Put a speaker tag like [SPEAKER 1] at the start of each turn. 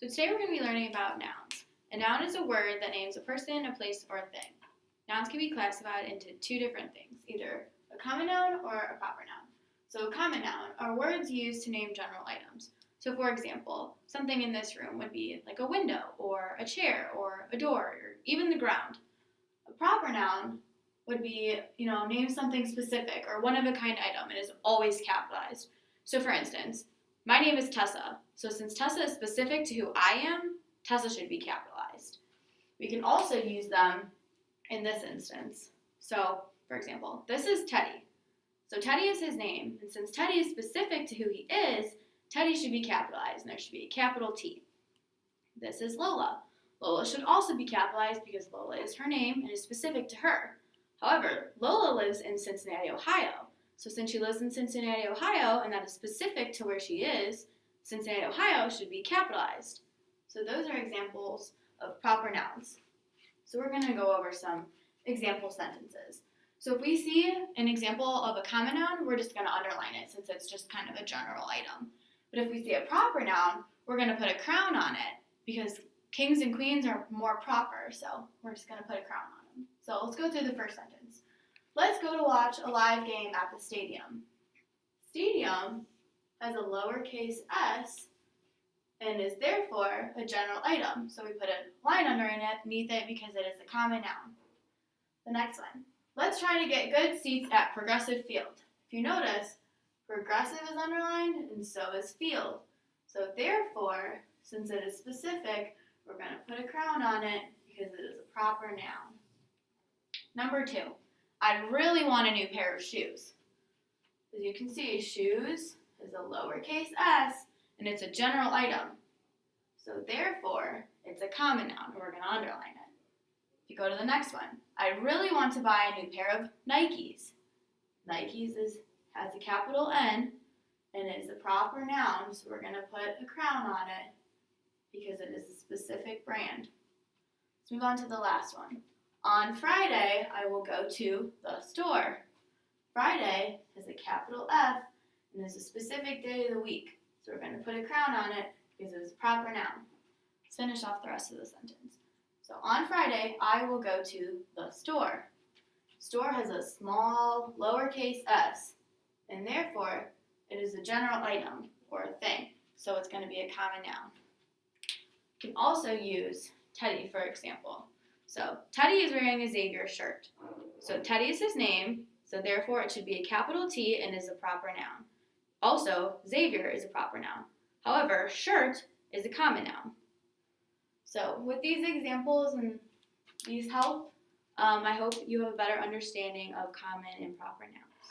[SPEAKER 1] So today we're going to be learning about nouns. A noun is a word that names a person, a place, or a thing. Nouns can be classified into two different things, either a common noun or a proper noun. So a common noun are words used to name general items. So for example, something in this room would be like a window, or a chair, or a door, or even the ground. A proper noun would be, name something specific or one of a kind item and is always capitalized. So for instance, my name is Tessa. So since Tessa is specific to who I am, Tessa should be capitalized. We can also use them in this instance. So, for example, this is Teddy. So Teddy is his name, and since Teddy is specific to who he is, Teddy should be capitalized, and there should be a capital T. This is Lola. Lola should also be capitalized because Lola is her name and is specific to her. However, Lola lives in Cincinnati, Ohio. So since she lives in Cincinnati, Ohio, and that is specific to where she is, Cincinnati, Ohio should be capitalized. So those are examples of proper nouns. So we're going to go over some example sentences. So if we see an example of a common noun, we're just going to underline it since it's just kind of a general item. But if we see a proper noun, we're going to put a crown on it because kings and queens are more proper, so we're just going to put a crown on them. So let's go through the first sentence. Let's go to watch a live game at the stadium. Stadium has a lowercase s and is therefore a general item. So we put a line underneath it because it is a common noun. The next one. Let's try to get good seats at Progressive Field. If you notice, Progressive is underlined and so is Field. So therefore, since it is specific, we're going to put a crown on it because it is a proper noun. Number 2. I really want a new pair of shoes. As you can see, shoes is a lowercase s, and it's a general item. So therefore, it's a common noun, and we're going to underline it. If you go to the next one, I really want to buy a new pair of Nikes. Nikes has a capital N, and it is a proper noun, so we're going to put a crown on it because it is a specific brand. Let's move on to the last one. On Friday, I will go to the store. Friday has a capital F and is a specific day of the week. So we're going to put a crown on it because it is a proper noun. Let's finish off the rest of the sentence. So on Friday, I will go to the store. Store has a small lowercase s, and therefore it is a general item or a thing. So it's going to be a common noun. You can also use Teddy, for example. So Teddy is wearing a Xavier shirt. So Teddy is his name, so therefore it should be a capital T and is a proper noun. Also, Xavier is a proper noun. However, shirt is a common noun. So with these examples and these help, I hope you have a better understanding of common and proper nouns.